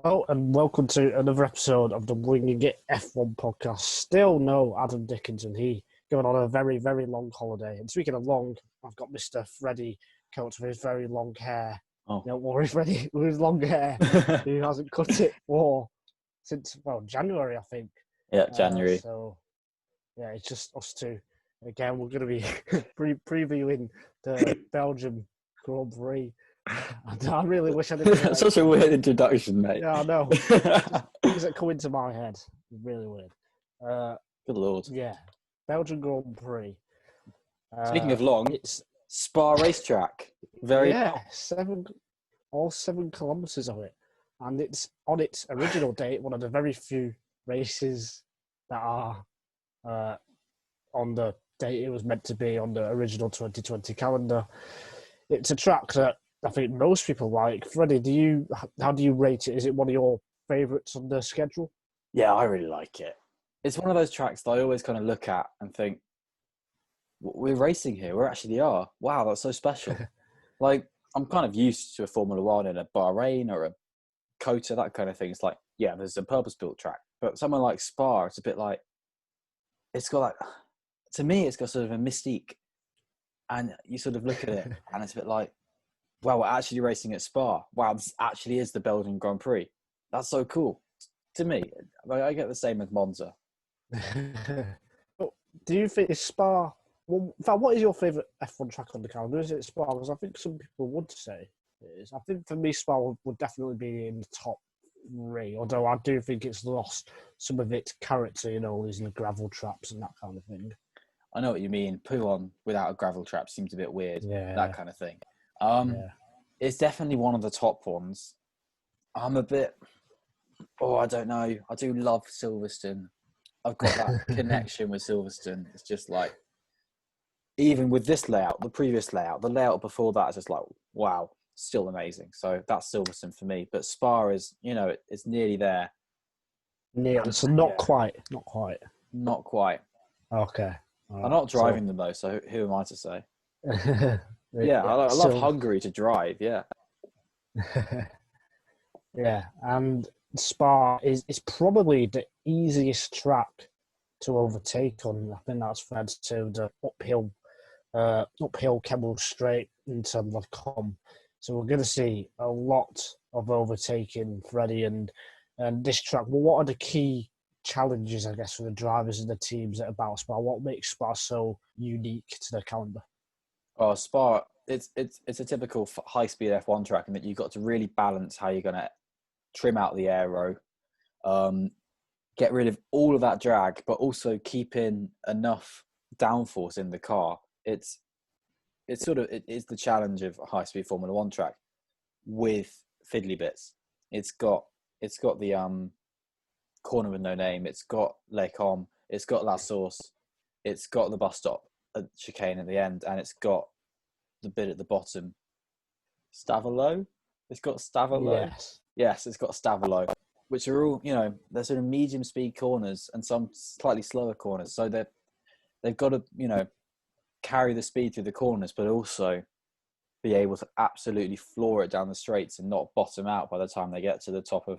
Hello and welcome to another episode of the Winging It F1 podcast. Still no Adam Dickinson. He going on a very, very long holiday. And speaking of long, I've got Mr. Freddie, coach with his very long hair. Oh. Don't worry, Freddie, with his long hair. He hasn't cut it since January, I think. Yeah, January. It's just us two. Again, we're going to be previewing the Belgian Grand Prix. I really wish I didn't. Such a weird introduction, mate. Yeah, I know. Things that come into my head. Really weird. Good lord. Yeah. Belgian Grand Prix. Speaking of long, it's Spa racetrack. All 7 kilometres of it. And it's on its original date, one of the very few races that are on the date it was meant to be on the original 2020 calendar. It's a track that I think most people like. Freddie, how do you rate it? Is it one of your favourites on the schedule? Yeah, I really like it. It's one of those tracks that I always kind of look at and think, we're racing here. We actually are. Wow, that's so special. Like, I'm kind of used to a Formula One in a Bahrain or a Kota, that kind of thing. It's like, yeah, there's a purpose-built track. But somewhere like Spa, it's a bit like, it's got to me, it's got sort of a mystique. And you sort of look at it and it's a bit like, wow, we're actually racing at Spa. Wow, this actually is the Belgian Grand Prix. That's so cool. To me, I get the same with Monza. Do you think it's Spa? Well, in fact, what is your favourite F1 track on the calendar? Is it Spa? Because I think some people would say it is. I think for me, Spa would definitely be in the top 3, although I do think it's lost some of its character, using the gravel traps and that kind of thing. I know what you mean. Pouhon without a gravel trap seems a bit weird. Yeah. That kind of thing. It's definitely one of the top ones. I'm a bit, I don't know. I do love Silverstone. I've got that connection with Silverstone. It's just like, even with this layout, the previous layout, the layout before that is just like, wow, still amazing. So that's Silverstone for me. But Spa is, it's nearly there. Nearly, so not quite. Not quite. Okay. I'm not driving them though, so who am I to say? Yeah, I love Hungary to drive, yeah. Yeah, and Spa is probably the easiest track to overtake on. I think that's fair to the uphill Kemmel Straight in terms of So we're going to see a lot of overtaking, Freddie, and this track. Well, what are the key challenges, I guess, for the drivers and the teams about Spa? What makes Spa so unique to the calendar? Oh, Spa, it's a typical high-speed F1 track in that you've got to really balance how you're going to trim out the aero, get rid of all of that drag, but also keep in enough downforce in the car. It's the challenge of a high-speed Formula One track with fiddly bits. It's got the corner with no name. It's got Les Combes. It's got La Source. It's got the bus stop chicane at the end, and it's got the bit at the bottom. Stavalo? It's got Stavalo. Yes, it's got Stavalo, which are all, they're sort of medium speed corners and some slightly slower corners. So they've got to, carry the speed through the corners, but also be able to absolutely floor it down the straights and not bottom out by the time they get to the top of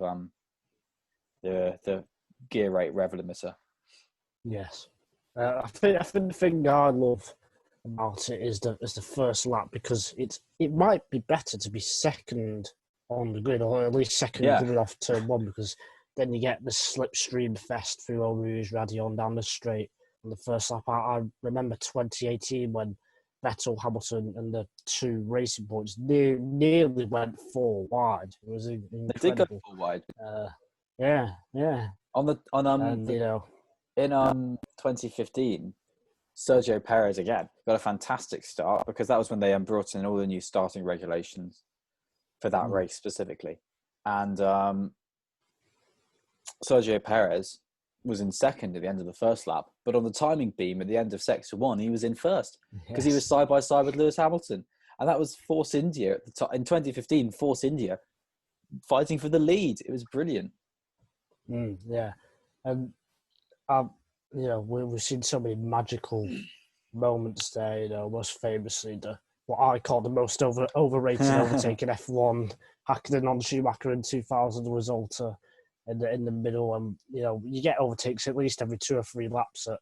the gear rate rev limiter. Yes. I think the thing I love about it is the first lap, because it might be better to be second on the grid, or at least second coming off turn 1, because then you get the slipstream fest through Eau Rouge, Radion down the straight on the first lap. I remember 2018 when Vettel, Hamilton and the 2 Racing Points nearly went 4 wide. It was incredible. They did go 4 wide. Yeah. In 2015, Sergio Perez again got a fantastic start, because that was when they brought in all the new starting regulations for that race specifically. And Sergio Perez was in second at the end of the first lap, but on the timing beam at the end of Sector 1, he was in first, because he was side by side with Lewis Hamilton. And that was Force India at the time. In 2015, Force India fighting for the lead. It was brilliant. Yeah. And we've seen so many magical moments there. Most famously, what I call the most overrated overtaking F1 Hakkinen on Schumacher in 2000 was Alter in the middle, and you get overtakes at least every 2 or 3 laps at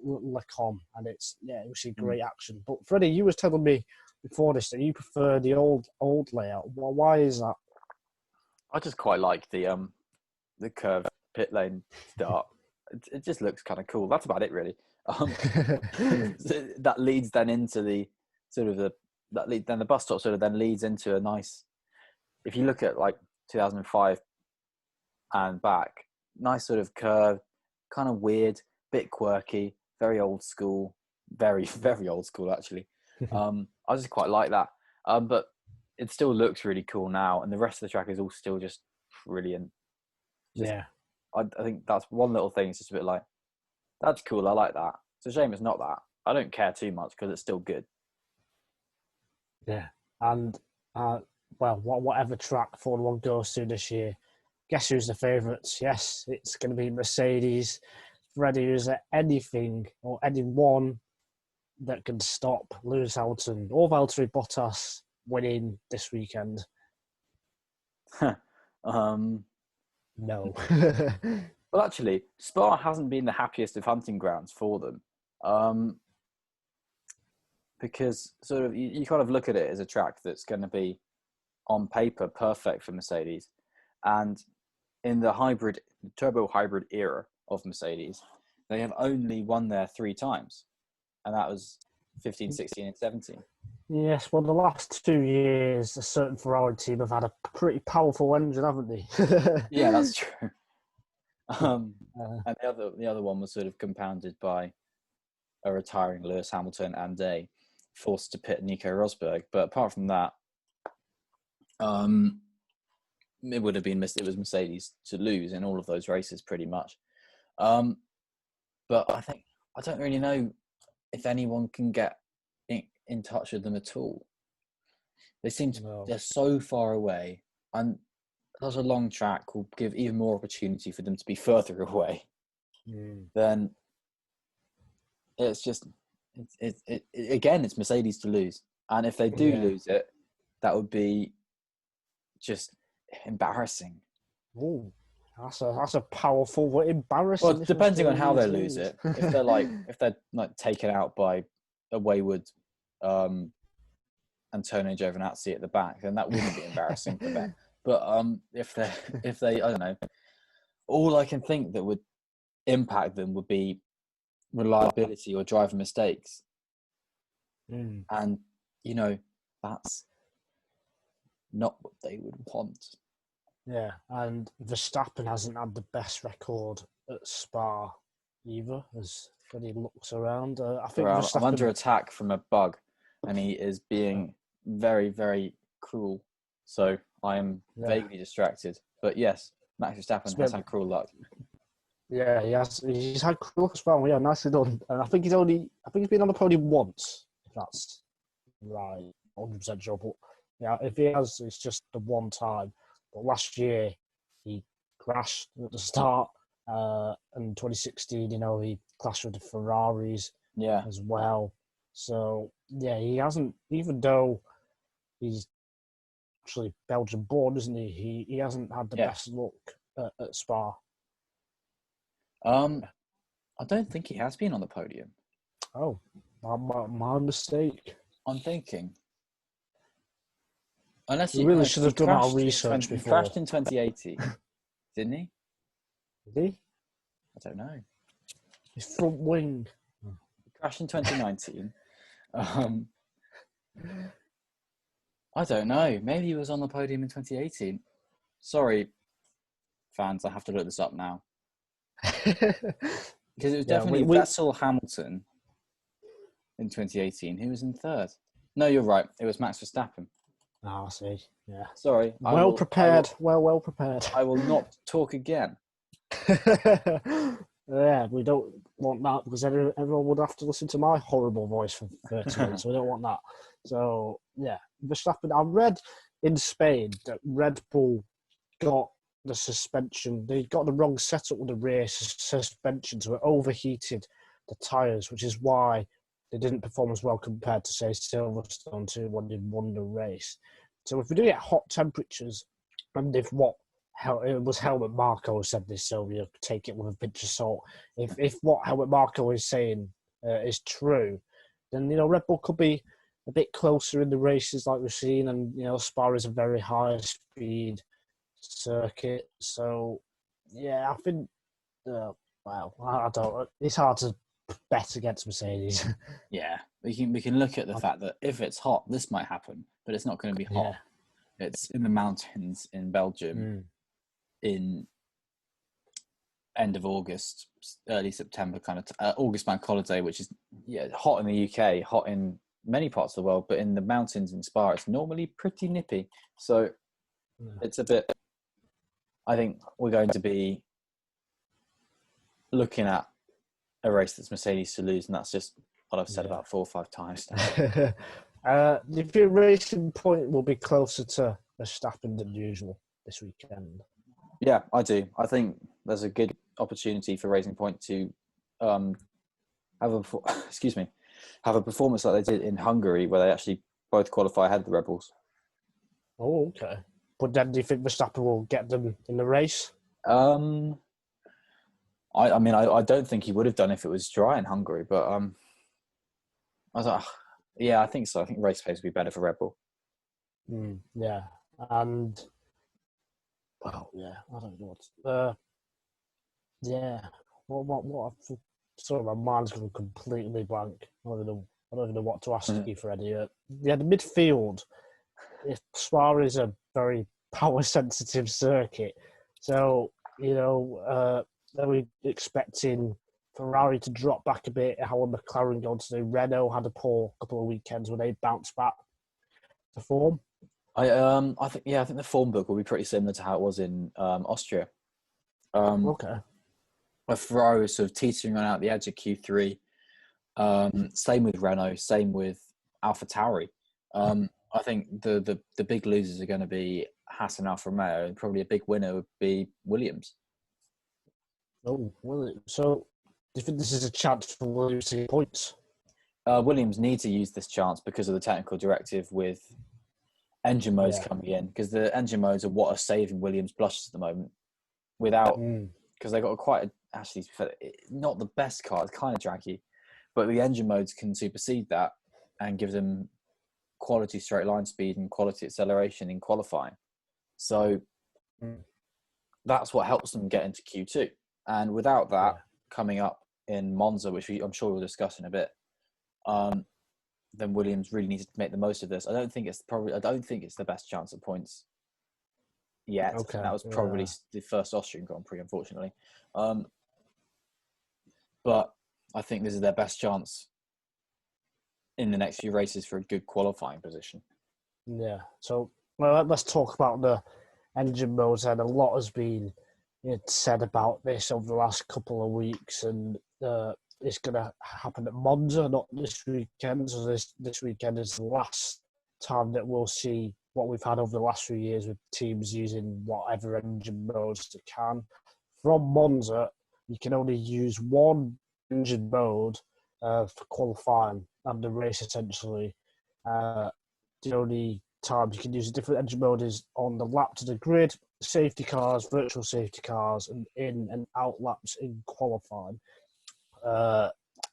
Lecom, and it was a great action. But Freddie, you was telling me before this that you prefer the old layout. Well, why is that? I just quite like the curved pit lane start. It just looks kind of cool. That's about it, really. That leads then into the then the bus stop sort of then leads into a nice. If you look at like 2005 and back, nice sort of curve, kind of weird, bit quirky, very old school, very very old school actually. I just quite like that, but it still looks really cool now, and the rest of the track is all still just brilliant. I think that's one little thing. It's just a bit like, that's cool. I like that. It's a shame it's not that. I don't care too much because it's still good. Yeah, and whatever track Formula 1 goes to this year, guess who's the favourites? Yes, it's going to be Mercedes. Freddie, is there anything or anyone that can stop Lewis Hamilton or Valtteri Bottas winning this weekend? No. Well, actually, Spa hasn't been the happiest of hunting grounds for them. Because sort of you kind of look at it as a track that's going to be on paper perfect for Mercedes, and in the turbo hybrid era of Mercedes, they have only won there 3 times, and that was 15, 16, and 17. Yes, well, the last 2 years, a certain Ferrari team have had a pretty powerful engine, haven't they? Yeah, that's true. And the other one was sort of compounded by a retiring Lewis Hamilton and a forced to pit Nico Rosberg. But apart from that, it would have been it was Mercedes to lose in all of those races pretty much. But I don't really know if anyone can get in touch with them at all. They seem to they're so far away, and such a long track will give even more opportunity for them to be further away. Then it's just again, it's Mercedes to lose, and if they do lose it, that would be just embarrassing. Oh, that's a powerful but embarrassing. Well, depending on how they lose it, if they're like taken out by a wayward Antonio Giovinazzi at the back, then that wouldn't be embarrassing for them. But if they I don't know, all I can think that would impact them would be reliability or driver mistakes, and that's not what they would want. Yeah, and Verstappen hasn't had the best record at Spa either, as Freddie looks around. I think I'm under attack from a bug, and he is being very, very cruel. So I am vaguely distracted. But yes, Max Verstappen has had cruel luck. Yeah, he has. He's had cruel luck as well. Yeah, nicely done. And I think he's been on the podium once, if that's right. 100% sure. But yeah, if he has, it's just the one time. But last year, he crashed at the start. In 2016, he clashed with the Ferraris as well. So, yeah, he hasn't, even though he's actually Belgian born, isn't he? He hasn't had the best luck at Spa. I don't think he has been on the podium. Oh, my mistake. I'm thinking. Unless we really should have done our research before. He crashed in 2018, didn't he? Did he? I don't know. His front wing. He crashed in 2019. I don't know. Maybe he was on the podium in 2018. Sorry, fans, I have to look this up now. Because it was definitely Vettel Hamilton in 2018. Who was in third? No, you're right. It was Max Verstappen. Oh, I see. Yeah. Sorry. Well prepared. I will not talk again. Yeah, we don't want that because everyone would have to listen to my horrible voice for 30 minutes. So we don't want that. So, yeah. Verstappen, I read in Spain that Red Bull got the suspension. They got the wrong setup with the rear suspension, so it overheated the tyres, which is why they didn't perform as well compared to, say, Silverstone 2 when they won the race. So if we do get hot temperatures, and if it was Helmut Marko who said this, so you take it with a pinch of salt. If what Helmut Marko is saying is true, then Red Bull could be a bit closer in the races like we've seen, and Spa is a very high speed circuit. So yeah, I think. Well, I don't. It's hard to bet against Mercedes. Yeah, we can look at the fact that if it's hot, this might happen, but it's not going to be hot. Yeah. It's in the mountains in Belgium in end of August, early September, kind of August bank holiday, which is hot in the UK, hot in many parts of the world, but in the mountains in Spa, it's normally pretty nippy. So it's a bit. I think we're going to be looking at a race that's Mercedes to lose, and that's just what I've said about 4 or 5 times now. Do you think Racing Point will be closer to Verstappen than usual this weekend? Yeah, I do. I think there's a good opportunity for Racing Point to have a performance like they did in Hungary, where they actually both qualify ahead of the Red Bulls. Oh, okay. But then do you think Verstappen will get them in the race? I mean, I don't think he would have done if it was dry in Hungary, but I was like, yeah, I think so. I think race pace would be better for Red Bull. Yeah, and well, yeah, I don't know what. Yeah, what? Sorry, my mind's gone completely blank. I don't even know what to ask you, Freddie. The midfield. Spa is a very power-sensitive circuit, so are we expecting Ferrari to drop back a bit? How are McLaren going to do? Renault had a poor couple of weekends when they bounced back to form. I think the form book will be pretty similar to how it was in Austria. Okay. Where Ferrari was sort of teetering on out the edge of Q3. Same with Renault. Same with AlphaTauri. I think the big losers are going to be Haas and Alfa Romeo, and probably a big winner would be Williams. Oh, well, so do you think this is a chance for Williams to get points? Williams need to use this chance because of the technical directive with engine modes coming in, because the engine modes are what are saving Williams blushes at the moment. Because they got actually not the best car. It's kind of draggy, but the engine modes can supersede that and give them quality straight line speed and quality acceleration in qualifying. So that's what helps them get into Q2. And without that coming up in Monza, which I'm sure we'll discuss in a bit, then Williams really needs to make the most of this. I don't think it's the best chance at points yet. Okay. That was probably the first Austrian Grand Prix, unfortunately. But I think this is their best chance in the next few races for a good qualifying position. Yeah. So let's talk about the engine modes. And a lot has been said about this over the last couple of weeks, and it's going to happen at Monza, not this weekend. So this weekend is the last time that we'll see what we've had over the last few years with teams using whatever engine modes they can. From Monza, you can only use one engine mode for qualifying and the race, essentially. The only times you can use a different engine mode is on the lap to the grid, safety cars, virtual safety cars, and in and out laps in qualifying.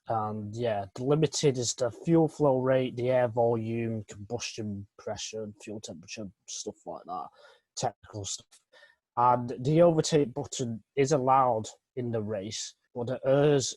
And the limited is the fuel flow rate, the air volume, combustion pressure, fuel temperature, stuff like that, technical stuff. And the overtake button is allowed in the race, but the ERS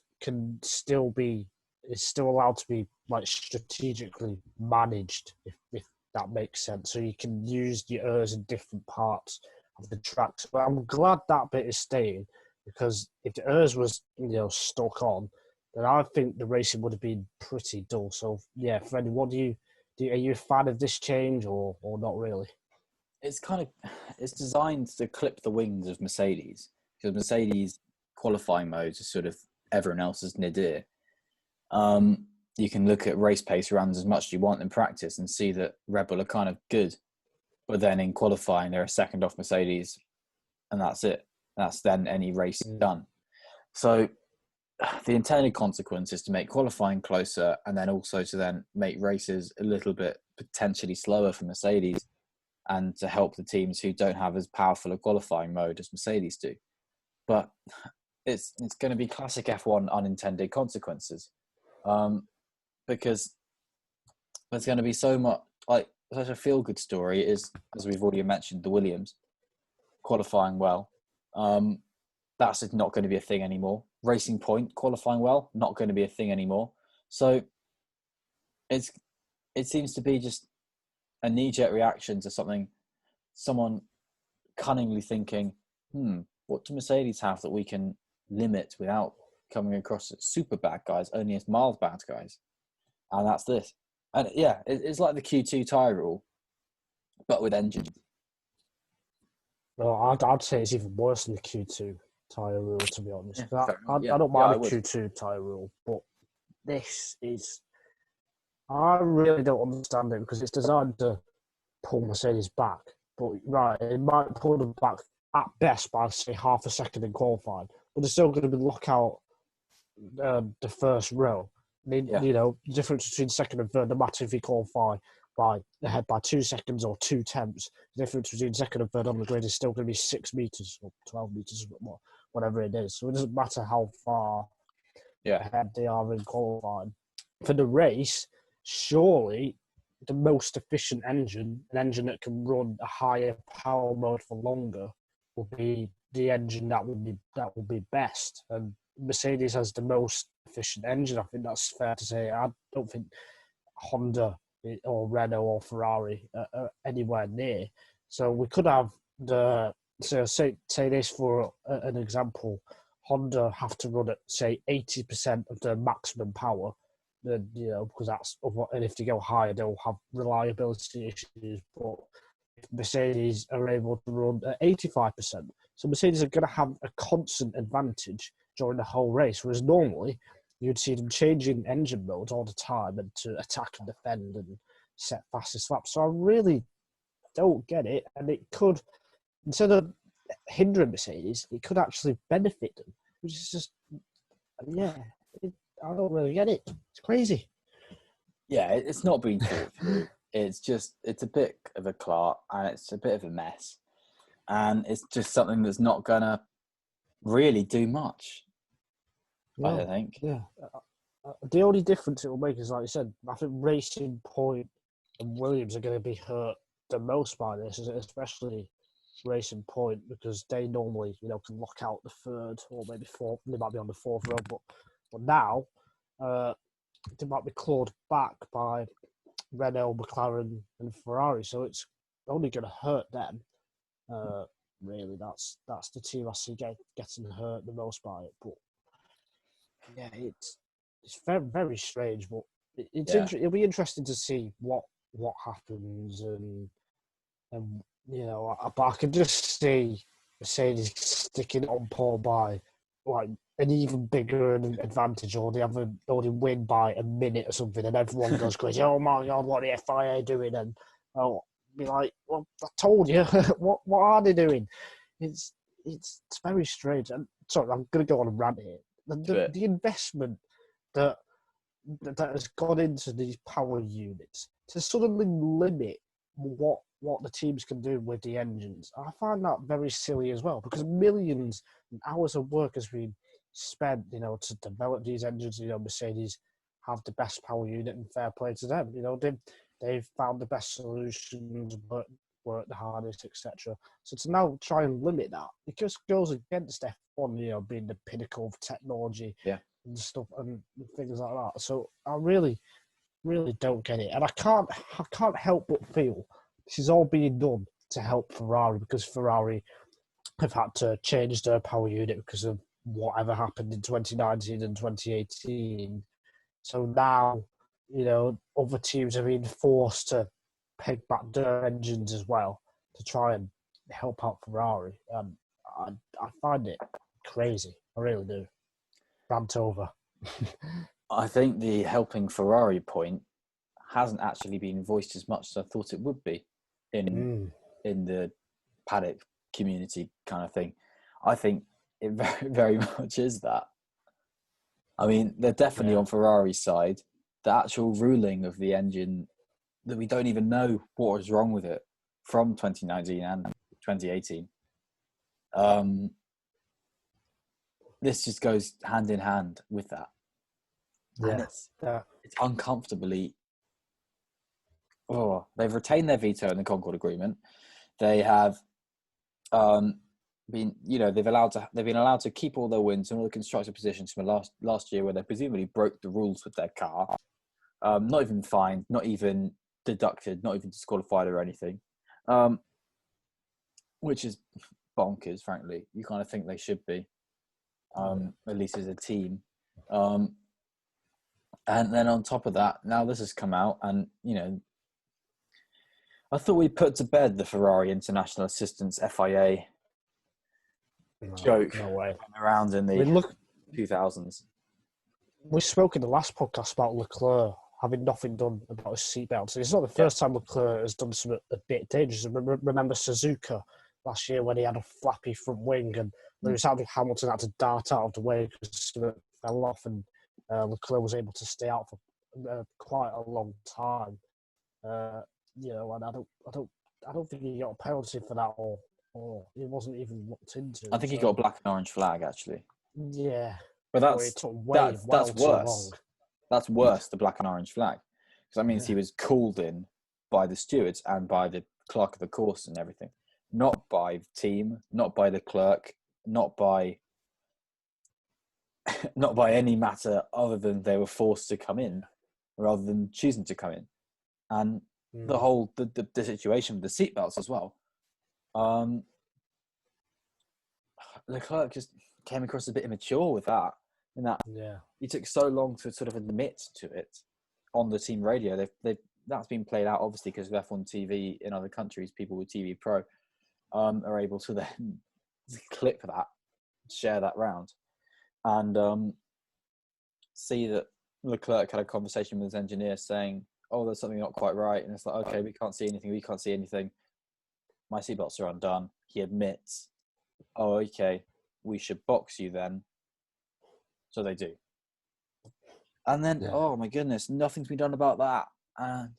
is still allowed to be strategically managed, if that makes sense. So you can use the ERS in different parts of the tracks. But I'm glad that bit is staying, because if the ERS was stuck on, then I think the racing would have been pretty dull. So yeah, Freddie, what are you a fan of this change or not really? It's designed to clip the wings of Mercedes, because Mercedes qualifying modes are sort of everyone else's nadir. You can look at race pace runs as much as you want in practice and see that Red Bull are kind of good, but then in qualifying they're a second off Mercedes, and that's it. That's then any race done. So the intended consequence is to make qualifying closer, and then also to then make races a little bit potentially slower for Mercedes, and to help the teams who don't have as powerful a qualifying mode as Mercedes do. But it's going to be classic F1 unintended consequences, because there's going to be so much, like, such a feel-good story is, as we've already mentioned, the Williams qualifying well. That's just not going to be a thing anymore. Racing Point qualifying well, not going to be a thing anymore. So it seems to be just a knee-jerk reaction to someone cunningly thinking, what do Mercedes have that we can limit without coming across as super bad guys, only as mild bad guys? And that's this. And yeah, it's like the Q2 tyre rule, but with engines. No, I'd say it's even worse than the Q2 tyre rule, to be honest. Yeah, I don't mind the Q2 tyre rule, but this is... I really don't understand it because it's designed to pull Mercedes back. But, right, it might pull them back at best by, say, half a second in qualifying, but they're still going to be lookout the first row. You know, the difference between second and third, no matter if you qualify ahead by 2 seconds or 2 tenths, the difference between second and third on the grid is still going to be 6 meters or 12 meters, whatever it is. So it doesn't matter how far ahead they are in qualifying. For the race, surely the most efficient engine, an engine that can run a higher power mode for longer, will be the engine that will be best. And Mercedes has the most efficient engine. I think that's fair to say. I don't think Honda or Renault or Ferrari are anywhere near. So we could have say this for an example. Honda have to run at, say, 80% of their maximum power. You know, because that's, and if they go higher, they'll have reliability issues. But if Mercedes are able to run at 85%, so Mercedes are going to have a constant advantage during the whole race, whereas normally you'd see them changing engine modes all the time and to attack and defend and set fastest laps. So I really don't get it, and it could, instead of hindering Mercedes, it could actually benefit them, which is just, I don't really get it. It's crazy. Yeah, it's not being thought through. It's a bit of a clot and it's a bit of a mess. And it's just something that's not going to really do much, I don't think. Yeah. The only difference it will make is, like you said, I think Racing Point and Williams are going to be hurt the most by this, especially Racing Point, because they normally, can lock out the third or maybe fourth. They might be on the fourth row, but now they might be clawed back by Renault, McLaren, and Ferrari. So it's only going to hurt them. Really, that's the team I see getting hurt the most by it. But yeah, it's very, very strange. But it'll be interesting to see what happens, and but I can just see Mercedes sticking on pole by like an even bigger advantage, or they only win by a minute or something, and everyone goes crazy. Oh my God, what are the FIA doing? And I'll be like, well, I told you. what are they doing? It's very strange. And sorry, I'm going to go on a rant here. The investment that has gone into these power units to suddenly limit what the teams can do with the engines, I find that very silly as well, because millions and hours of work has been spent, to develop these engines. Mercedes have the best power unit, and fair play to them. They've found the best solutions, work the hardest, etc. So to now try and limit that, it just goes against F1, being the pinnacle of technology and stuff and things like that. So I really, really don't get it, and I can't help but feel this is all being done to help Ferrari, because Ferrari have had to change their power unit because of whatever happened in 2019 and 2018. So now, other teams are being forced to peg back their engines as well to try and help out Ferrari. I find it crazy. I really do. Rant over. I think the helping Ferrari point hasn't actually been voiced as much as I thought it would be in the paddock community kind of thing. I think it very, very much is that. I mean, they're definitely on Ferrari's side. The actual ruling of the engine, that we don't even know what was wrong with it from 2019 and 2018. This just goes hand in hand with that. And it's uncomfortably... they've retained their veto in the Concord Agreement. They have been allowed to keep all their wins and all the constructor positions from last year, where they presumably broke the rules with their car. Not even fined, not even deducted, not even disqualified or anything, which is bonkers, frankly. You kind of think they should be, at least as a team. And then on top of that, now this has come out, and I thought we put to bed the Ferrari International Assistance FIA joke. No way. Around in the 2000s. We spoke in the last podcast about Leclerc having nothing done about his seatbelt. It's not the first time Leclerc has done something a bit dangerous. Remember Suzuka last year when he had a flappy front wing and Lewis Hamilton had to dart out of the way because it fell off, and Leclerc was able to stay out for quite a long time. And I don't think he got a penalty for that, or it wasn't even looked into. I think he got a black and orange flag, actually. Yeah, but that's worse. Long. That's worse, the black and orange flag, because that means he was called in by the stewards and by the clerk of the course and everything, not by the team, not by the clerk, not by any matter other than they were forced to come in rather than choosing to come in. And the whole the situation with the seatbelts as well. Leclerc just came across a bit immature with that. In that he took so long to sort of admit to it on the team radio. That's been played out obviously because of F1 TV in other countries. People with TV Pro are able to then clip that, share that round, and see that Leclerc had a conversation with his engineer saying, "Oh, there's something not quite right," and it's like, "Okay, we can't see anything. My seatbelts are undone." He admits, "Oh, okay, we should box you then." So they do. And then, oh my goodness, nothing's been done about that. And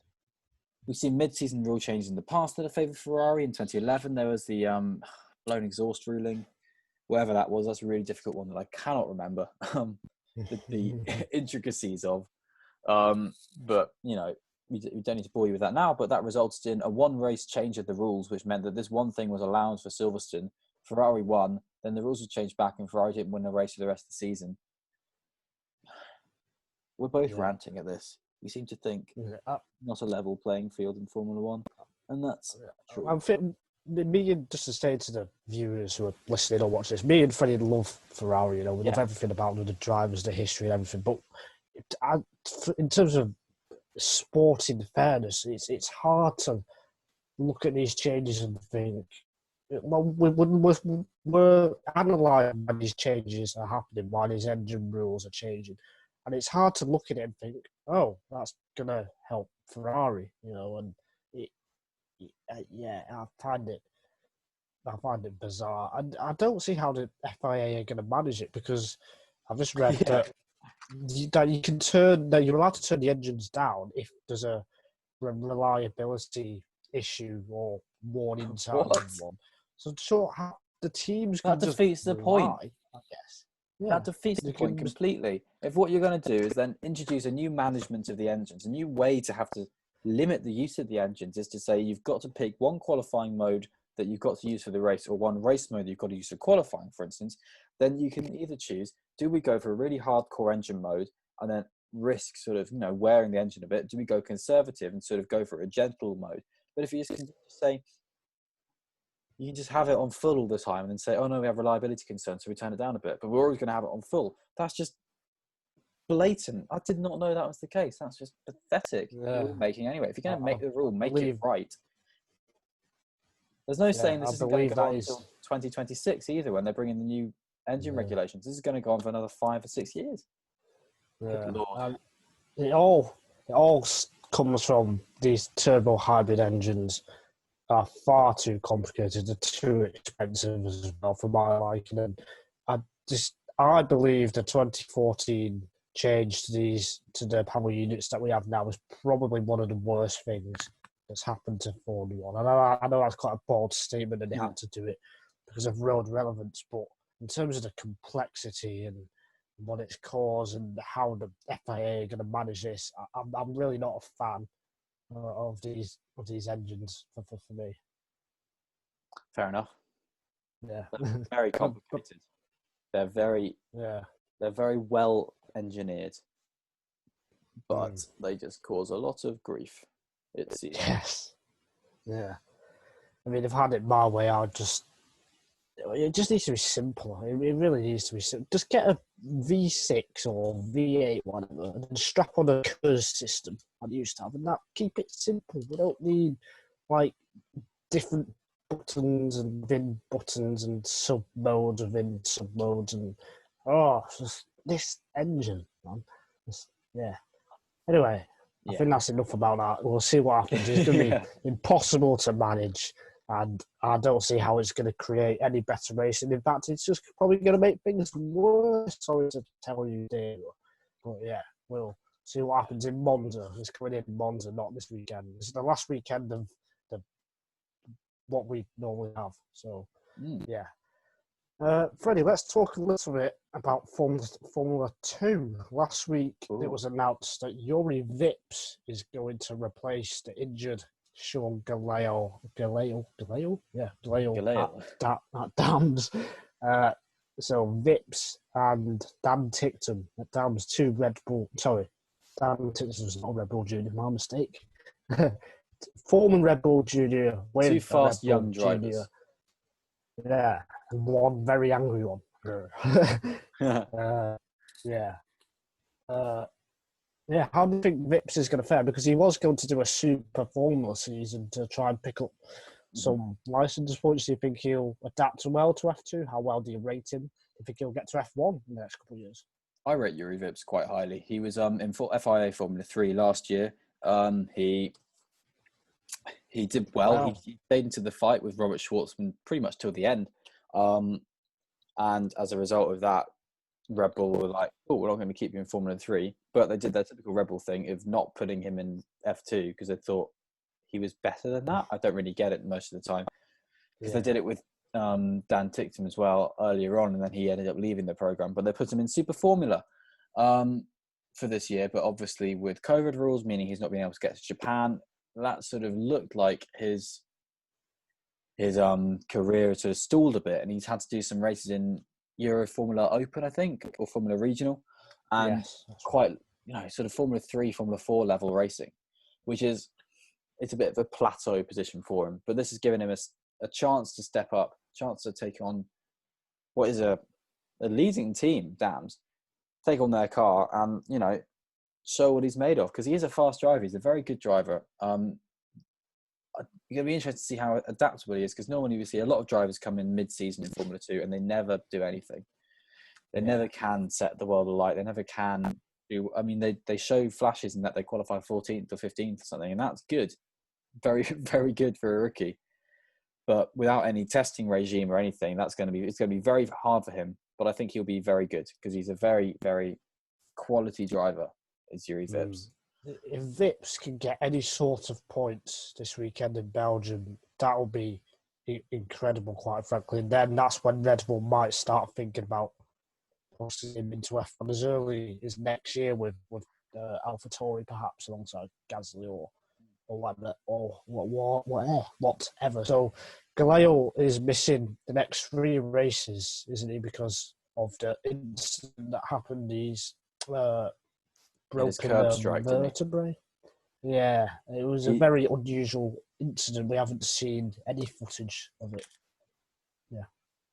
we've seen mid-season rule changes in the past that have favoured Ferrari. In 2011, there was the blown exhaust ruling, whatever that was. That's a really difficult one that I cannot remember the intricacies of. But, we don't need to bore you with that now. But that resulted in a one-race change of the rules, which meant that this one thing was allowed for Silverstone. Ferrari won. Then the rules were changed back and Ferrari didn't win a race for the rest of the season. We're both ranting at this. We seem to think not a level playing field in Formula One, and that's true. I'm fitting, me and just to say to the viewers who are listening or watching this, me and Freddie love Ferrari. We love everything about them, the drivers, the history, and everything. But in terms of sporting fairness, it's hard to look at these changes and think, well, we're analysing why these changes are happening, why these engine rules are changing. And it's hard to look at it and think, oh, that's going to help Ferrari, and I find it bizarre. And I don't see how the FIA are going to manage it, because I've just read that you're allowed to turn the engines down if there's a reliability issue or warning sign. So how the teams that defeats the point, I guess. Yeah. That defeats the point completely. If what you're going to do is then introduce a new management of the engines, a new way to have to limit the use of the engines, is to say you've got to pick one qualifying mode that you've got to use for the race, or one race mode that you've got to use for qualifying, for instance. Then you can either choose, do we go for a really hardcore engine mode and then risk sort of, wearing the engine a bit? Do we go conservative and sort of go for a gentle mode? But if you just say, you can just have it on full all the time and then say, oh no, we have reliability concerns, so we turn it down a bit, but we're always going to have it on full. That's just blatant. I did not know that was the case. That's just pathetic rule making anyway. If you're going to make the rule, make it right. There's no saying this isn't going to go on until 2026 either, when they're bringing the new engine regulations. This is going to go on for another 5 or 6 years. Good Lord. It all comes from these turbo hybrid engines. Are far too complicated. They're too expensive as well for my liking. And I believe the 2014 change to the panel units that we have now is probably one of the worst things that's happened to Formula One. I know that's quite a bold statement, and they had to do it because of road relevance. But in terms of the complexity and what it's caused and how the FIA are going to manage this, I'm really not a fan of these engines for me. Fair enough. Yeah, they're very complicated. They're very well engineered, but they just cause a lot of grief. It seems. Yes. Yeah. I mean, if I had it my way, it just needs to be simple. It really needs to be simple. Just get a V6 or V8, whatever, and then strap on a curse system I used to have, and keep it simple. We don't need like different buttons and within buttons and sub modes within sub modes and just this engine, man. Anyway, I think that's enough about that. We'll see what happens. It's going to be impossible to manage, and I don't see how it's going to create any better racing. In fact, it's just probably going to make things worse. Sorry to tell you, Dave. But yeah, we'll see what happens in Monza. It's coming in Monza, not this weekend. This is the last weekend of what we normally have. So, yeah. Freddie, let's talk a little bit about Formula 2. Last week, it was announced that Juri Vips is going to replace the injured Sean Galeo. Yeah, Galeo at Dams. So Vips and Dan Tickton at Dams, Dan Tickton was not a Red Bull Junior, my mistake. Former Red Bull Junior. Two fast young drivers. Yeah, and one very angry one. How do you think Vips is going to fare? Because he was going to do a super Formula season to try and pick up some license points. Do you think he'll adapt well to F2? How well do you rate him? Do you think he'll get to F1 in the next couple of years? I rate Juri Vips quite highly. He was in FIA Formula 3 last year. He did well. Wow. He stayed into the fight with Robert Schwartzman pretty much till the end. And as a result of that, Red Bull were like, we're not going to keep you in Formula 3. But they did their typical Red Bull thing of not putting him in F2 because they thought he was better than that. I don't really get it most of the time. Because they did it with Dan Tickton as well earlier on, and then he ended up leaving the program. But they put him in Super Formula for this year. But obviously with COVID rules, meaning he's not being able to get to Japan, that sort of looked like his career sort of stalled a bit, and he's had to do some races in Euro Formula Open, I think, or Formula Regional, and quite sort of Formula 3, Formula 4 level racing, which is it's a bit of a plateau position for him. But this has given him a chance to step up, chance to take on what is a leading team, Dams, take on their car and show what he's made of, because he is a fast driver. He's a very good driver. You're going to be interested to see how adaptable he is, because normally we see a lot of drivers come in mid-season in Formula 2 and they never do anything. They never can set the world alight. They never can do... I mean, they show flashes in that they qualify 14th or 15th or something, and that's good. Very, very good for a rookie. But without any testing regime or anything, it's going to be very hard for him. But I think he'll be very good, because he's a very, very quality driver. It's Juri Vips. If Vips can get any sort of points this weekend in Belgium, that will be incredible, quite frankly. And then that's when Red Bull might start thinking about pushing him into F1 as early as next year with AlphaTauri, perhaps alongside Gasly or whatever. So Galeo is missing the next 3 races, isn't he? Because of the incident that happened. He's broken vertebrae. Yeah, it was a very unusual incident. We haven't seen any footage of it. Yeah,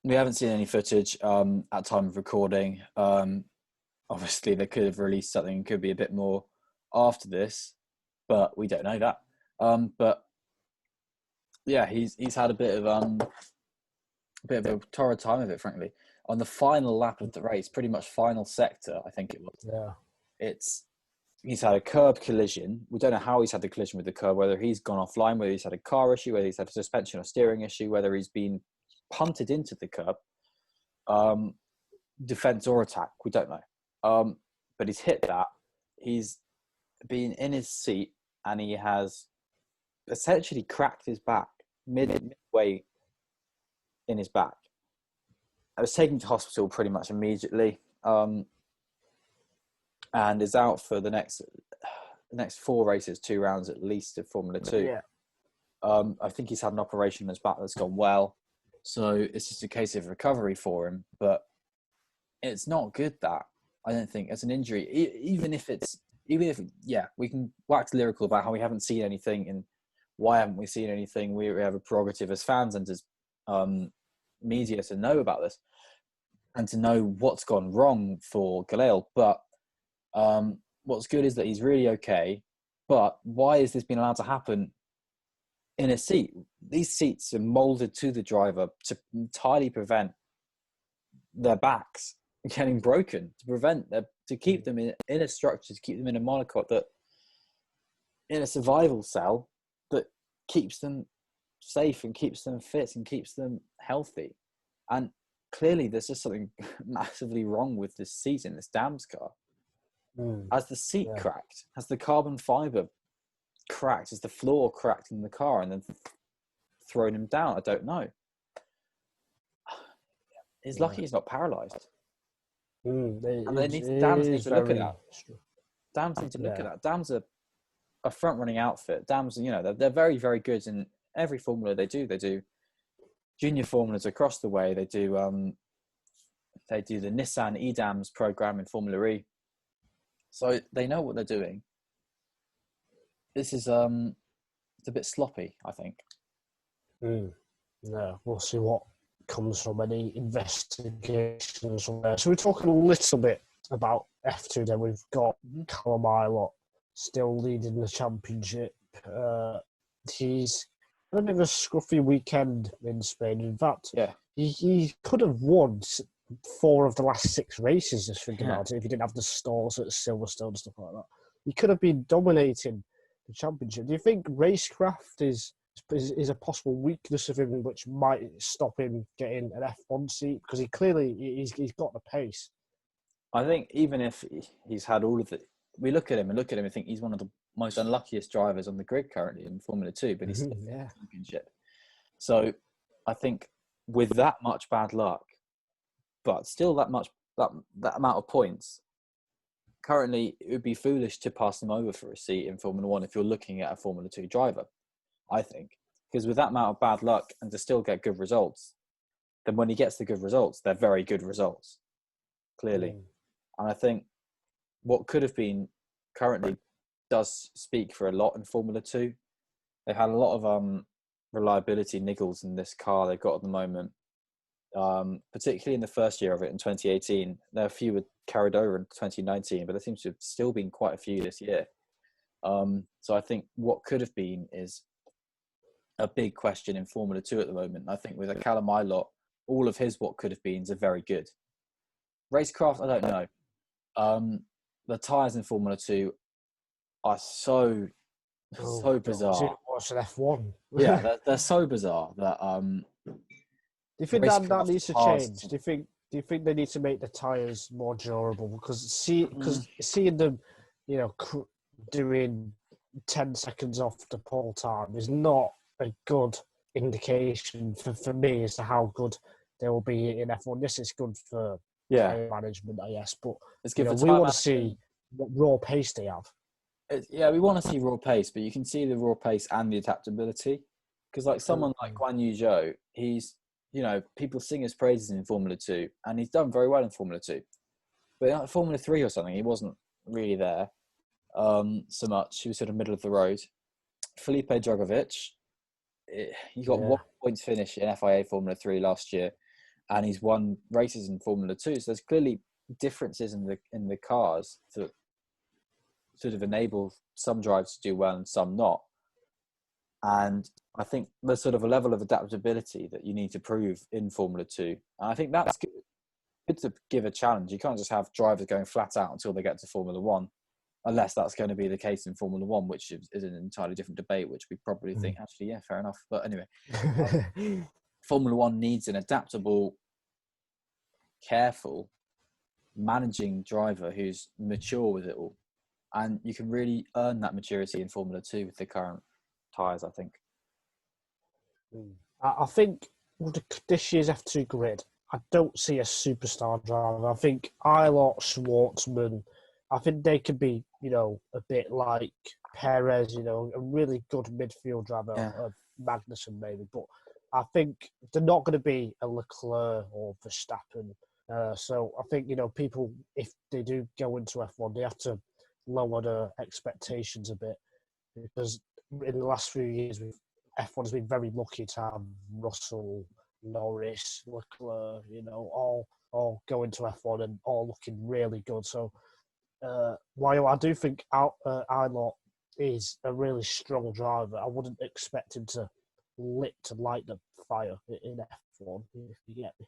we haven't seen any footage at time of recording. Obviously, they could have released something. Could be a bit more after this, but we don't know that. But yeah, he's had a bit of a torrid time of it, frankly. On the final lap of the race, pretty much final sector, I think it was. Yeah, he's had a curb collision. We don't know how he's had the collision with the curb, whether he's gone offline, whether he's had a car issue, whether he's had a suspension or steering issue, whether he's been punted into the curb, defense or attack. We don't know. But he's hit that. He's been in his seat and he has essentially cracked his back midway in his back. I was taken to hospital pretty much immediately, and is out for the next 4 races, 2 rounds at least of Formula 2. Yeah. I think he's had an operation on his back that's gone well, so it's just a case of recovery for him. But it's not good, that, I don't think, as an injury, even if we can wax lyrical about how we haven't seen anything and why haven't we seen anything. We have a prerogative as fans and as media to know about this and to know what's gone wrong for Galil. But what's good is that he's really okay. But why has this been allowed to happen in a seat? These seats are molded to the driver to entirely prevent their backs getting broken, to keep them in a structure, to keep them in a monocoque, that in a survival cell that keeps them safe and keeps them fit and keeps them healthy. And clearly there's just something massively wrong with this seat in this Dams car. Has the seat cracked? Has the carbon fibre cracked? Has the floor cracked in the car and then thrown him down? I don't know. He's lucky he's not paralysed. Dams need to look at that. Dams need to look at that. Dams are a front-running outfit. Dams, they're very, very good in every formula they do. They do junior formulas across the way. They do the Nissan eDams program in Formula E. So they know what they're doing. This is it's a bit sloppy, I think. No, we'll see what comes from any investigations from there. So we're talking a little bit about F2 then. We've got Callum Ilott still leading the championship. He's had a bit of a scruffy weekend in Spain. In fact, he could have won 4 of the last 6 races, just thinking about it, if he didn't have the stalls at Silverstone and stuff like that. He could have been dominating the championship. Do you think racecraft is a possible weakness of him, which might stop him getting an F1 seat? Because he's got the pace. I think even if he's had all of it, we look at him and think he's one of the most unluckiest drivers on the grid currently in Formula 2, but he's still in the championship. So I think with that much bad luck, but still that amount of points, currently it would be foolish to pass him over for a seat in Formula 1 if you're looking at a Formula 2 driver, I think. Because with that amount of bad luck and to still get good results, then when he gets the good results, they're very good results, clearly. And I think what could have been currently does speak for a lot in Formula 2. They've had a lot of reliability niggles in this car they've got at the moment, particularly in the first year of it in 2018. There are a few were carried over in 2019, but there seems to have still been quite a few this year. So I think what could have been is a big question in Formula 2 at the moment. I think with a Callum Ilott, all of his what could have beens are very good. Racecraft, I don't know. The tyres in Formula 2 are so bizarre. What's an F1? Yeah, they're so bizarre that do you think that needs to change? Do you think they need to make the tyres more durable? Because seeing them, doing 10 seconds off the pole time is not a good indication for me as to how good they will be in F1. Yes, it's good for tyre management, I guess, but it's good for we want to see what raw pace they have. We want to see raw pace, but you can see the raw pace and the adaptability. Because like someone like Guan Yu Zhou, he's, people sing his praises in Formula 2, and he's done very well in Formula 2. But in Formula 3 or something, he wasn't really there so much. He was sort of middle of the road. Felipe Drugovich, he got 1 point finish in FIA Formula 3 last year, and he's won races in Formula 2. So there's clearly differences in the cars that sort of enable some drivers to do well and some not. And I think there's sort of a level of adaptability that you need to prove in Formula 2. And I think that's good to give a challenge. You can't just have drivers going flat out until they get to Formula 1, unless that's going to be the case in Formula 1, which is an entirely different debate, which we probably think, actually, yeah, fair enough. But anyway, Formula 1 needs an adaptable, careful, managing driver who's mature with it all. And you can really earn that maturity in Formula 2 with the current tyres, I think. I think with this year's F2 grid, I don't see a superstar driver. I think Eilert, Schwartzman, I think they could be, a bit like Perez, a really good midfield driver, Magnussen maybe. But I think they're not going to be a Leclerc or Verstappen. So I think, people, if they do go into F1, they have to lower their expectations a bit, because in the last few years, F1 has been very lucky to have Russell, Norris, Leclerc, all go into F1 and all looking really good. So while I do think Eilert is a really strong driver, I wouldn't expect him to light the fire in F1, if you get me.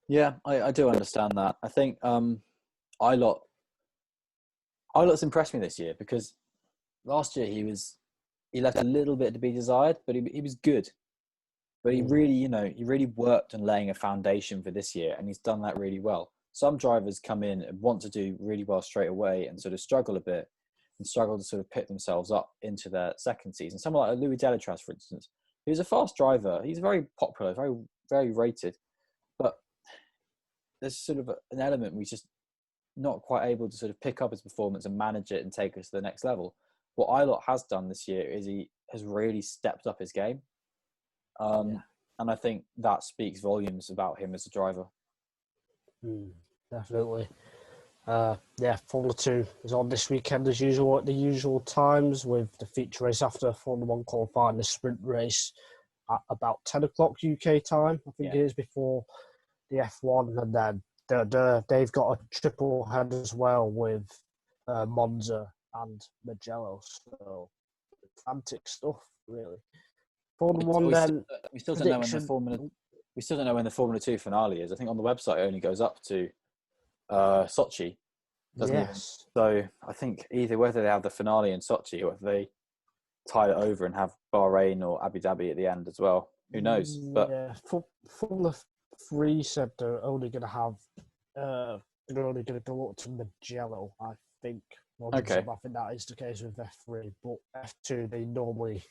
Yeah, I do understand that. I think Eilert's impressed me this year, because last year he left a little bit to be desired, but he was good. But he really worked on laying a foundation for this year, and he's done that really well. Some drivers come in and want to do really well straight away and sort of struggle a bit and struggle to sort of pick themselves up into their second season. Someone like Louis Delatraz, for instance, who's a fast driver. He's very popular, very, very rated. But there's sort of an element where he's just not quite able to sort of pick up his performance and manage it and take us to the next level. What Eilert has done this year is he has really stepped up his game. And I think that speaks volumes about him as a driver. Definitely. Formula 2 is on this weekend as usual at the usual times, with the feature race after Formula 1 qualifying, the sprint race at about 10 o'clock UK time, I think it is, before the F1. And then they've got a triple head as well with Monza and Mugello. So frantic stuff, really. Formula 1 then. We still don't know when the Formula. We still don't know when the Formula 2 finale is. I think on the website it only goes up to Sochi, doesn't it? So I think either whether they have the finale in Sochi or if they tie it over and have Bahrain or Abu Dhabi at the end as well. Who knows? But Formula 3 said they're only going to have. They're only going to go up to Mugello, I think. I think that is the case with F3, but F2 they normally,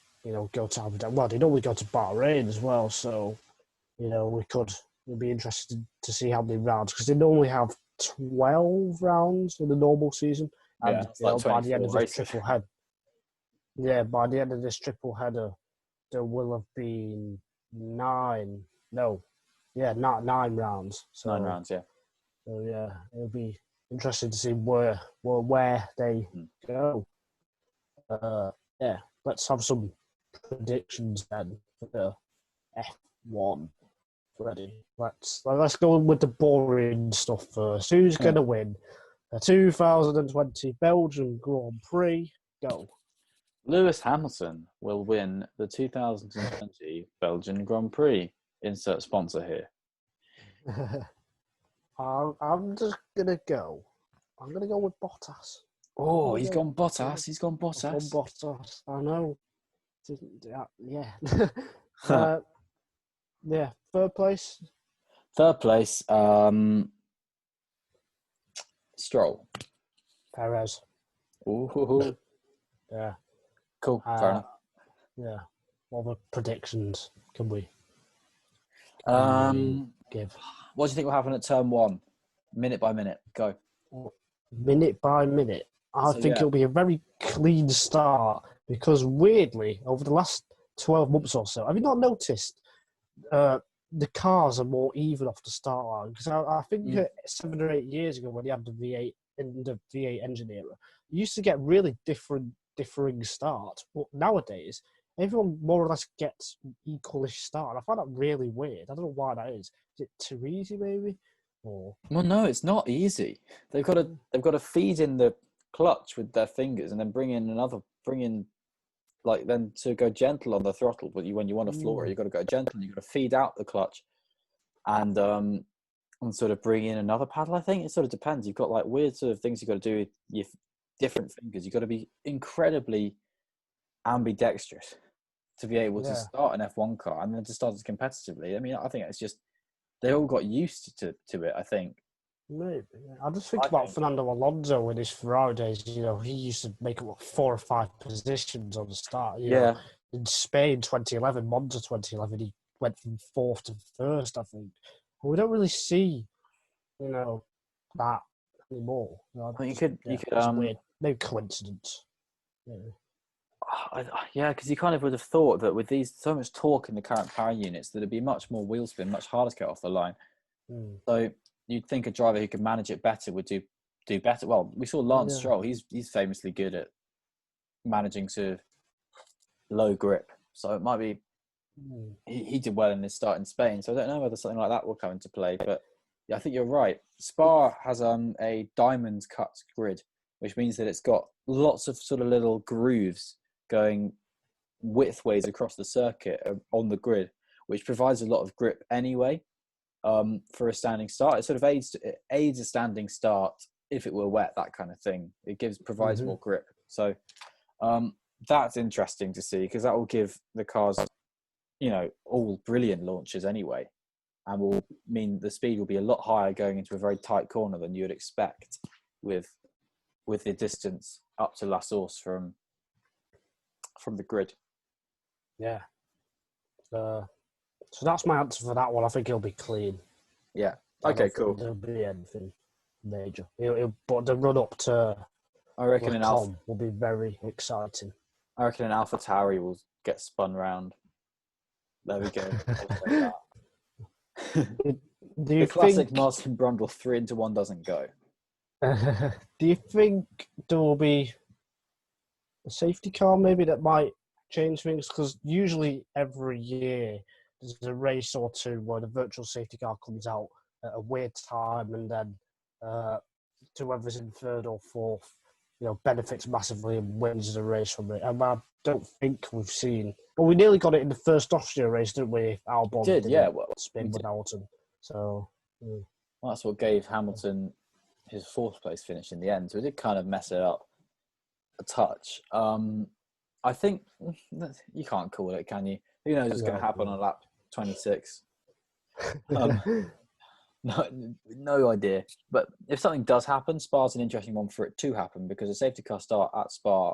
go to Abu Dhabi. Well, they normally go to Bahrain as well. So, we'll be interested to see how many rounds, because they normally have 12 rounds in the normal season. And by the end of this triple head, by the end of this triple header, there will have been 9 rounds. So, 9 rounds, yeah. So it'll be interesting to see where they go. Let's have some predictions then for the F1. Freddie, let's go with the boring stuff first. Who's going to win the 2020 Belgian Grand Prix? Go. Lewis Hamilton will win the 2020 Belgian Grand Prix. Insert sponsor here. I'm just going to go. I'm going to go with Bottas. Oh, he's gone Bottas. He's gone Bottas. I know. Third place. Stroll. Perez. Ooh. Yeah. Cool. Fair enough. Yeah. What other predictions can we give? What do you think will happen at turn 1? Minute by minute. Go. Minute by minute. I think it'll be a very clean start, because weirdly, over the last 12 months or so, have you not noticed the cars are more even off the start line? Because I think 7 or 8 years ago, when you had the V8 in the V8 engine era, you used to get really differing starts. But nowadays, everyone more or less gets equalish start. I find that really weird. I don't know why that is. Is it too easy, maybe? Or... Well, no, it's not easy. They've got to feed in the clutch with their fingers and then bring in then to go gentle on the throttle. But when you want to floor it, you've got to go gentle and you've got to feed out the clutch and sort of bring in another paddle. I think it sort of depends. You've got like weird sort of things you've got to do with your different fingers. You've got to be incredibly ambidextrous to be able to start an F1 car and then to start it competitively. I mean, I think it's just, they all got used to it, I think. Maybe. I just think about Fernando Alonso in his Ferrari days. He used to make up 4 or 5 positions on the start. You know, in Spain 2011, Monza 2011, he went from 4th to 1st, I think. But we don't really see, that anymore. Well, you could, it's weird. No coincidence. Yeah, because you kind of would have thought that with so much torque in the current power units, that it'd be much more wheel spin, much harder to get off the line. So you'd think a driver who could manage it better would do better. Well, we saw Lance Stroll. He's famously good at managing sort of low grip. So it might be he did well in his start in Spain. So I don't know whether something like that will come into play. But yeah, I think you're right. Spa has a diamond cut grid, which means that it's got lots of sort of little grooves going widthways across the circuit on the grid, which provides a lot of grip anyway. For a standing start, it sort of aids a standing start if it were wet, that kind of thing. It provides more grip. So that's interesting to see, because that will give the cars, all brilliant launches anyway, and will mean the speed will be a lot higher going into a very tight corner than you would expect with the distance up to La Source from the grid. Yeah. So that's my answer for that one. I think he'll be clean. Yeah. Okay, cool. There'll be anything major. But the run up to I reckon an Alpha will be very exciting. I reckon an Alpha Tauri will get spun round. There we go. Do you classic Martin Brundle 3-1 doesn't go. Do you think there will be a safety car maybe that might change things? Because usually every year there's a race or two where the virtual safety car comes out at a weird time, and then whoever's in 3rd or 4th, benefits massively and wins the race from it. And I don't think we've seen. Well, we nearly got it in the first Austria race, didn't we? Albon did, yeah. Well, spin with Hamilton. So well, that's what gave Hamilton his 4th place finish in the end. So it did kind of mess it up a touch. I think you can't call it, can you? Who knows what's going to happen on lap 26? No idea. But if something does happen, Spa's an interesting one for it to happen, because a safety car start at Spa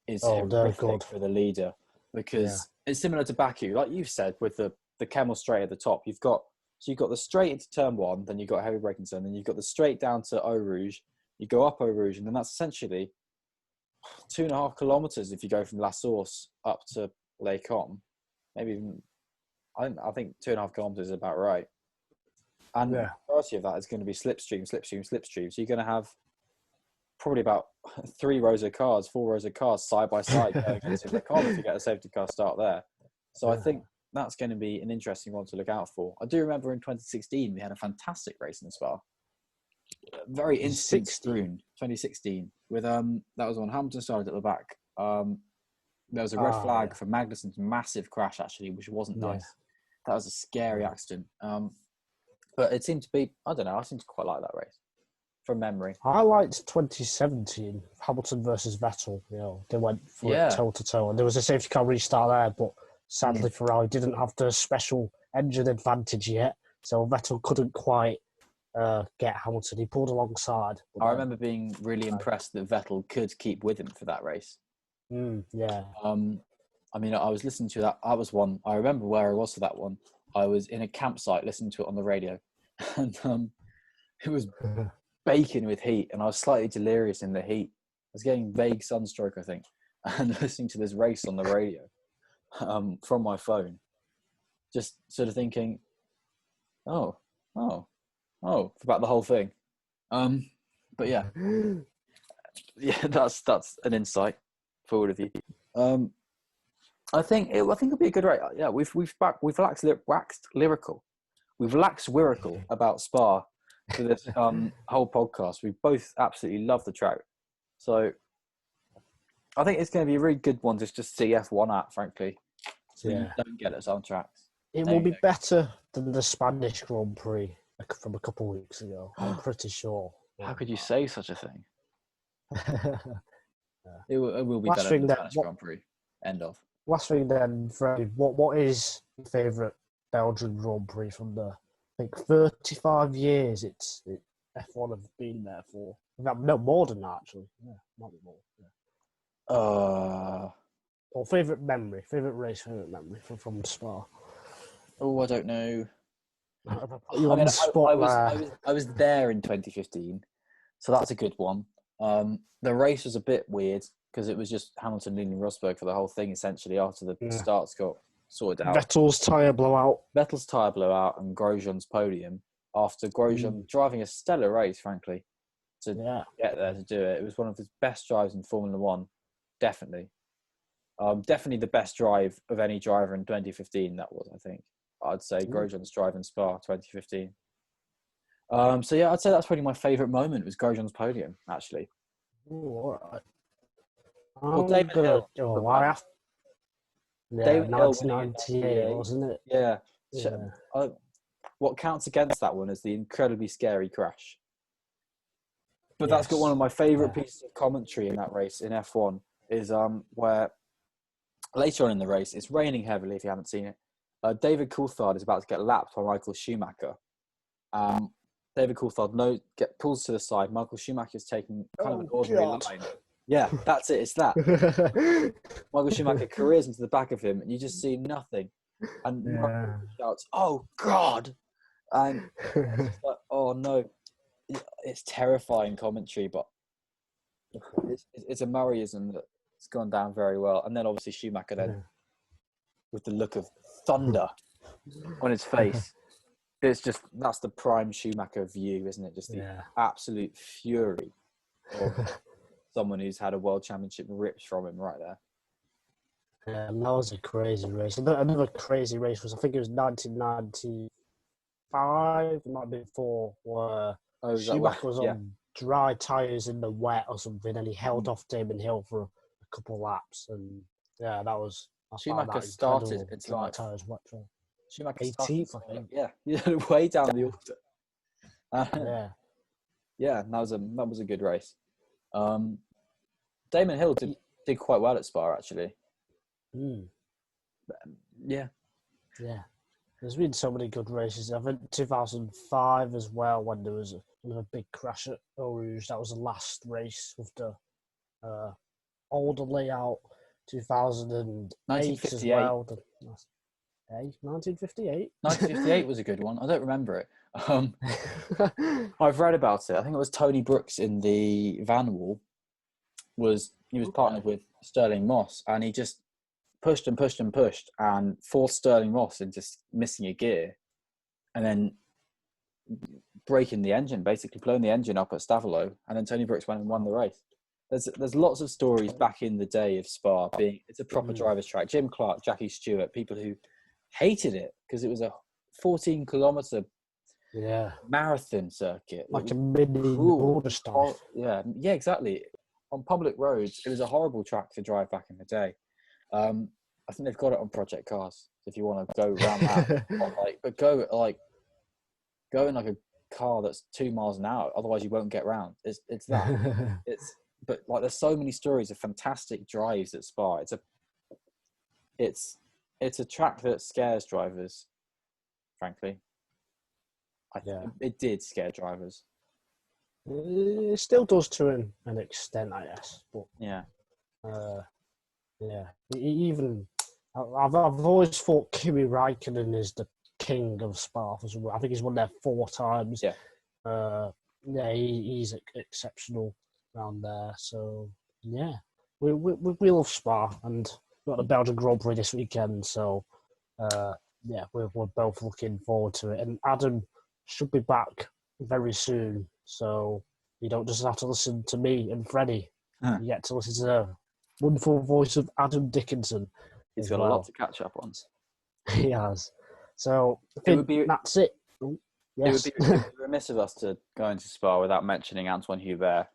is horrific for the leader, because it's similar to Baku, like you've said, with the Kemmel straight at the top. You've got the straight into turn 1, then you've got heavy braking zone, then you've got the straight down to Eau Rouge. You go up Eau Rouge, and then that's essentially 2.5 kilometers if you go from La Source up to Les Combes. Maybe even, I think 2.5 kilometers is about right. And the majority of that is going to be slipstream. So you're going to have probably about 4 rows of cars side by side going into the car if you get a safety car start there. So I think that's going to be an interesting one to look out for. I do remember in 2016 we had a fantastic race in Spa. Very instant strewn. 2016 with that was when Hamilton started at the back. There was a red flag for Magnussen's massive crash, actually, which wasn't nice. That was a scary accident. But it seemed to be, I don't know, I seem to quite like that race from memory. I liked 2017, Hamilton versus Vettel. They went for it toe to toe, and there was a safety car restart there, but sadly Ferrari didn't have the special engine advantage yet, so Vettel couldn't quite get Hamilton. He pulled alongside. I remember being really impressed that Vettel could keep with him for that race. I mean, I was listening to that. I was one. I remember where I was for that one. I was in a campsite listening to it on the radio, and it was baking with heat, and I was slightly delirious in the heat. I was getting vague sunstroke, I think, and listening to this race on the radio from my phone, just sort of thinking, oh, about the whole thing. But yeah, that's an insight for all of you. I think it'll be a good race. Yeah, we've waxed lyrical. We've waxed lyrical about Spa for this whole podcast. We both absolutely love the track, so I think it's going to be a really good one to just see F1 at. Frankly, so you don't get it on tracks. It will be better than the Spanish Grand Prix from a couple of weeks ago. I'm pretty sure. How could you say such a thing? It will be better than the Spanish Grand Prix. End of. Last thing then, Freddie, what is your favourite Belgian Grand Prix from the, I think, 35 years F1 have been there for? No, more than that, actually. Yeah, might be more. Or favourite memory, favourite memory from Spa. Oh, I don't know. You on the spot I was there in 2015, so that's a good one. The race was a bit weird because it was just Hamilton leading Rosberg for the whole thing essentially after the starts got sorted out. Vettel's tyre blowout and Grosjean's podium after Grosjean driving a stellar race, frankly, to get there to do it. It was one of his best drives in Formula One, definitely. Definitely the best drive of any driver in 2015, that was, I think. I'd say Grosjean's drive in Spa 2015. So yeah, I'd say that's probably my favourite moment was Grosjean's podium, actually. Ooh, all right. Well, David Hill. David 1998, wasn't it? Yeah. What counts against that one is the incredibly scary crash. But that's got one of my favourite pieces of commentary in that race in F1 is where later on in the race, it's raining heavily if you haven't seen it. David Coulthard is about to get lapped by Michael Schumacher. David Coulthard pulls to the side. Michael Schumacher is taking kind of an ordinary line. Yeah, that's it. It's that. Michael Schumacher careers into the back of him, and you just see nothing. And Michael shouts, "Oh God!" And it's like, "Oh no!" It's terrifying commentary, but it's a Murrayism that's gone down very well. And then obviously Schumacher then, with the look of thunder on his face. That's the prime Schumacher view, isn't it? Just the absolute fury of someone who's had a world championship ripped from him right there. Yeah, that was a crazy race. Another crazy race was, I think it was 1995, it might be 4, where Schumacher was on dry tyres in the wet or something, and he held off Damon Hill for a couple of laps. And yeah, that was... Schumacher started, it's like... Tyres wet for Schumacher 18th, I think. Yeah, way down the order. That was a good race. Damon Hill did quite well at Spa, actually. Yeah. There's been so many good races. I think 2005 as well, when there was another big crash at Eau Rouge. That was the last race with the older layout. 2008 as well. 1958? 1958 was a good one. I don't remember it. I've read about it. I think it was Tony Brooks in the Vanwall. He was partnered with Sterling Moss, and he just pushed and forced Sterling Moss into missing a gear, and then breaking the engine, basically blowing the engine up at Stavelot, and then Tony Brooks went and won the race. There's lots of stories back in the day of Spa it's a proper driver's track. Jim Clark, Jackie Stewart, people who hated it because it was a 14-kilometre marathon circuit, like a mini border stuff. Yeah, exactly. On public roads, it was a horrible track to drive back in the day. I think they've got it on Project Cars if you want to go around that. But go in like a car that's 2 miles an hour, otherwise you won't get round. It's that. But like, there's so many stories of fantastic drives at Spa. It's a track that scares drivers, frankly. It did scare drivers. It still does to an extent, I guess. But even I've always thought Kimi Räikkönen is the king of Spa. I think he's won there 4 times. He's exceptional around there. So we love Spa, and we've got the Belgian Grand Prix this weekend. So we're both looking forward to it. And Adam should be back very soon. So you don't just have to listen to me and Freddie. You get to listen to the wonderful voice of Adam Dickinson. He's got a lot to catch up on. He has. So I think that's it. Yes. It would be remiss of us to go into Spa without mentioning Antoine Hubert,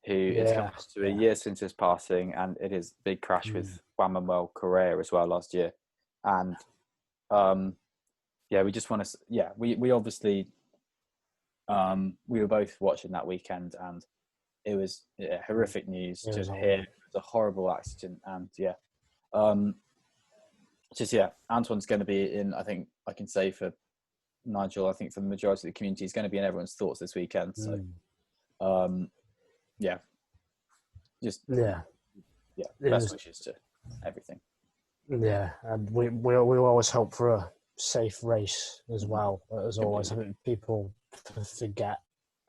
who is coming to a year since his passing, and it is a big crash with Juan Manuel Correa as well last year. And we just want to. We obviously. We were both watching that weekend, and it was horrific news to hear. It was a horrible accident, and Antoine's going to be in. I think I can say for Nigel, I think for the majority of the community, he's going to be in everyone's thoughts this weekend. So, best wishes to everything. Yeah, and we always hope for a safe race as well. As always, I Completely. think people forget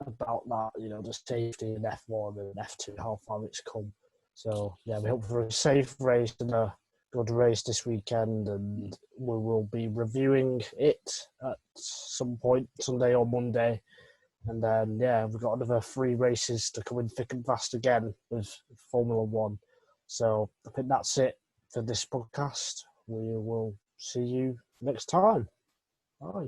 about that. You know, the safety in F1 and F2, how far it's come. So yeah, we hope for a safe race and a good race this weekend, and we will be reviewing it at some point Sunday or Monday. And then yeah, we've got another 3 races to come in thick and fast again with Formula One. So I think that's it for this podcast. We will see you next time. Bye.